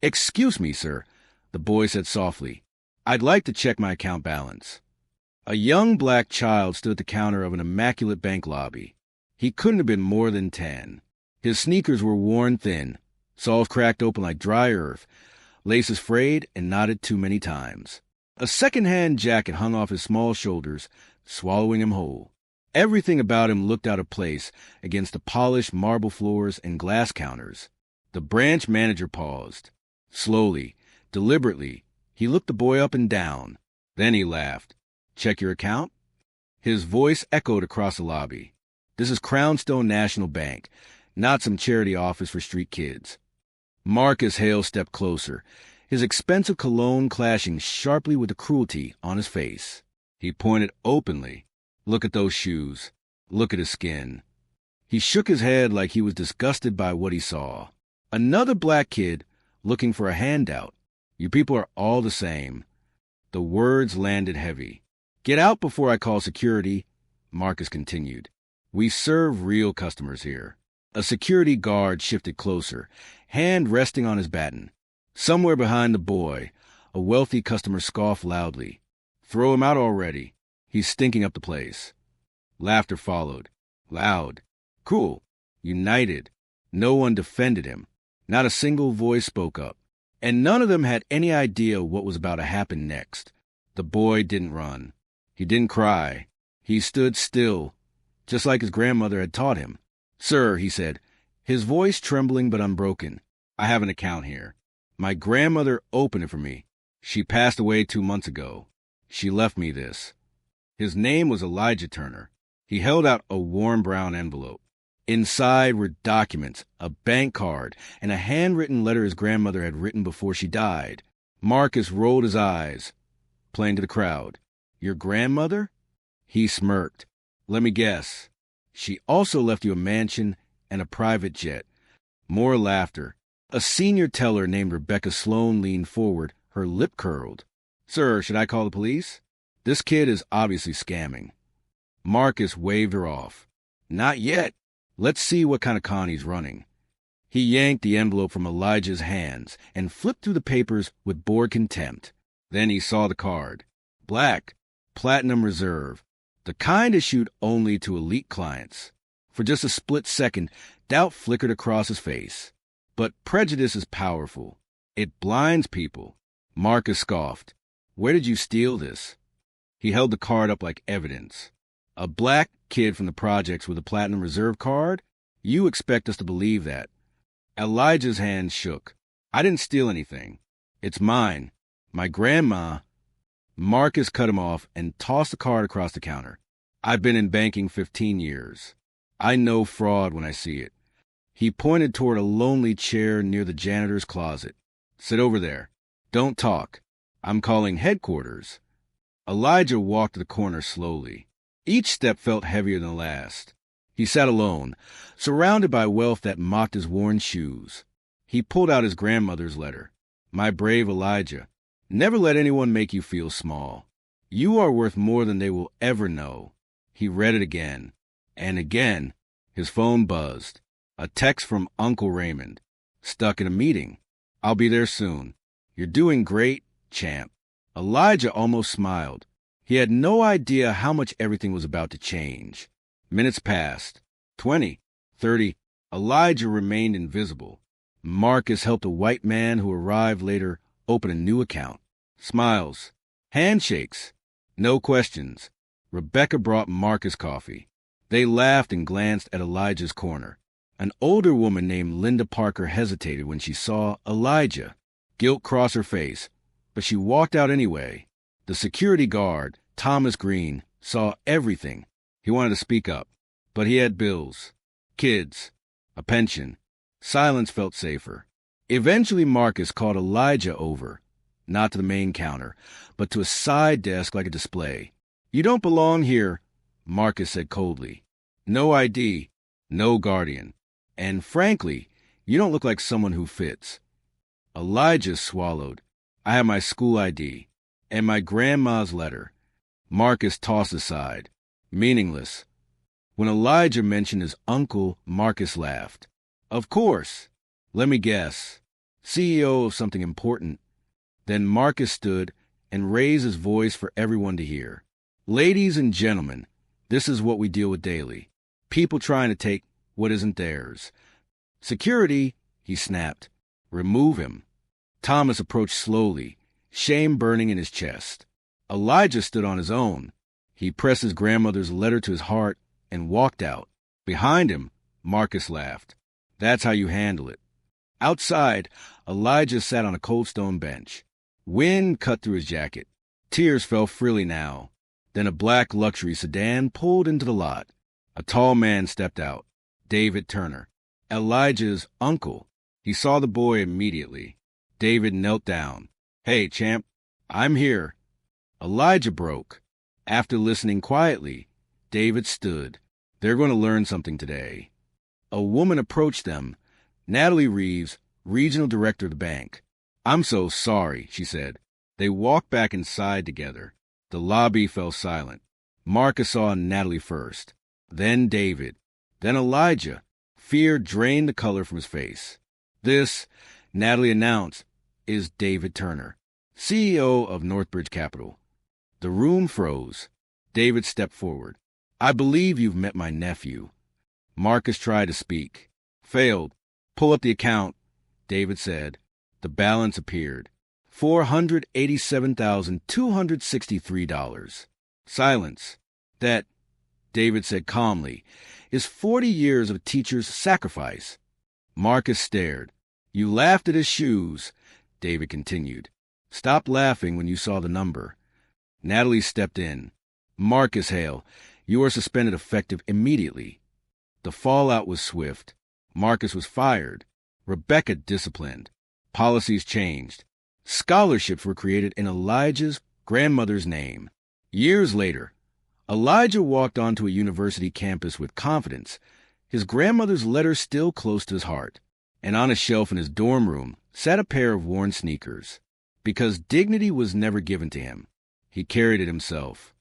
"Excuse me, sir," the boy said softly. "I'd like to check my account balance." A young black child stood at the counter of an immaculate bank lobby. He couldn't have been more than 10. His sneakers were worn thin, soles cracked open like dry earth, laces frayed and knotted too many times. A second-hand jacket hung off his small shoulders, swallowing him whole. Everything about him looked out of place against the polished marble floors and glass counters. The branch manager paused. Slowly, deliberately, he looked the boy up and down. Then he laughed. "Check your account?" His voice echoed across the lobby. "This is Crownstone National Bank, not some charity office for street kids." Marcus Hale stepped closer, his expensive cologne clashing sharply with the cruelty on his face. He pointed openly. "Look at those shoes. Look at his skin." He shook his head like he was disgusted by what he saw. Another black kid, looking for a handout. "You people are all the same." The words landed heavy. "Get out before I call security," Marcus continued. "We serve real customers here." A security guard shifted closer, hand resting on his baton. Somewhere behind the boy, a wealthy customer scoffed loudly. "Throw him out already. He's stinking up the place." Laughter followed. Loud. Cruel. United. No one defended him. Not a single voice spoke up. And none of them had any idea what was about to happen next. The boy didn't run. He didn't cry. He stood still, just like his grandmother had taught him. "Sir," he said, his voice trembling but unbroken, "I have an account here. My grandmother opened it for me. She passed away 2 months ago. She left me this." His name was Elijah Turner. He held out a warm brown envelope. Inside were documents, a bank card, and a handwritten letter his grandmother had written before she died. Marcus rolled his eyes, playing to the crowd. "Your grandmother?" He smirked. "Let me guess. She also left you a mansion and a private jet." More laughter. A senior teller named Rebecca Sloan leaned forward, her lip curled. "Sir, should I call the police? This kid is obviously scamming." Marcus waved her off. "Not yet. Let's see what kind of con he's running." He yanked the envelope from Elijah's hands and flipped through the papers with bored contempt. Then he saw the card. Black, Platinum Reserve, the kind issued only to elite clients. For just a split second, doubt flickered across his face. But prejudice is powerful. It blinds people. Marcus scoffed. "Where did you steal this?" He held the card up like evidence. "A black kid from the projects with a Platinum Reserve card? You expect us to believe that?" Elijah's hand shook. "I didn't steal anything. It's mine. My grandma—" Marcus cut him off and tossed the card across the counter. "I've been in banking 15 years. I know fraud when I see it." He pointed toward a lonely chair near the janitor's closet. "Sit over there. Don't talk. I'm calling headquarters." Elijah walked to the corner slowly. Each step felt heavier than the last. He sat alone, surrounded by wealth that mocked his worn shoes. He pulled out his grandmother's letter. "My brave Elijah, never let anyone make you feel small. You are worth more than they will ever know." He read it again. And again. His phone buzzed. A text from Uncle Raymond. "Stuck in a meeting. I'll be there soon. You're doing great, champ." Elijah almost smiled. He had no idea how much everything was about to change. Minutes passed. 20, 30. Elijah remained invisible. Marcus helped a white man who arrived later open a new account. Smiles. Handshakes. No questions. Rebecca brought Marcus coffee. They laughed and glanced at Elijah's corner. An older woman named Linda Parker hesitated when she saw Elijah. Guilt crossed her face, but she walked out anyway. The security guard, Thomas Green, saw everything. He wanted to speak up, but he had bills, kids, a pension. Silence felt safer. Eventually Marcus called Elijah over, not to the main counter, but to a side desk like a display. "You don't belong here," Marcus said coldly. "No ID, no guardian. And frankly, you don't look like someone who fits." Elijah swallowed. "I have my school ID and my grandma's letter." Marcus tossed aside. Meaningless. When Elijah mentioned his uncle, Marcus laughed. "Of course. Let me guess. CEO of something important. Then Marcus stood and raised his voice for everyone to hear. Ladies and gentlemen, this is what we deal with daily. People trying to take what isn't theirs. Security, he snapped. Remove him. Thomas approached slowly, shame burning in his chest. Elijah stood on his own. He pressed his grandmother's letter to his heart and walked out. Behind him, Marcus laughed. That's how you handle it. Outside, Elijah sat on a cold stone bench. Wind cut through his jacket. Tears fell freely now. Then a black luxury sedan pulled into the lot. A tall man stepped out. David Turner, Elijah's uncle. He saw the boy immediately. David knelt down. Hey, champ, I'm here. Elijah broke. After listening quietly, David stood. They're going to learn something today. A woman approached them. Natalie Reeves, regional director of the bank. I'm so sorry, she said. They walked back inside together. The lobby fell silent. Marcus saw Natalie first, then David, then Elijah. Fear drained the color from his face. This, Natalie announced, is David Turner, CEO of Northbridge Capital. The room froze. David stepped forward. I believe you've met my nephew. Marcus tried to speak. Failed. Pull up the account, David said. The balance appeared. $487,263. Silence. That, David said calmly, is 40 years of a teacher's sacrifice. Marcus stared. You laughed at his shoes, David continued. Stop laughing when you saw the number. Natalie stepped in. Marcus Hale, you are suspended effective immediately. The fallout was swift. Marcus was fired. Rebecca disciplined. Policies changed. Scholarships were created in Elijah's grandmother's name. Years later, Elijah walked onto a university campus with confidence, his grandmother's letter still close to his heart, and on a shelf in his dorm room sat a pair of worn sneakers. Because dignity was never given to him, he carried it himself.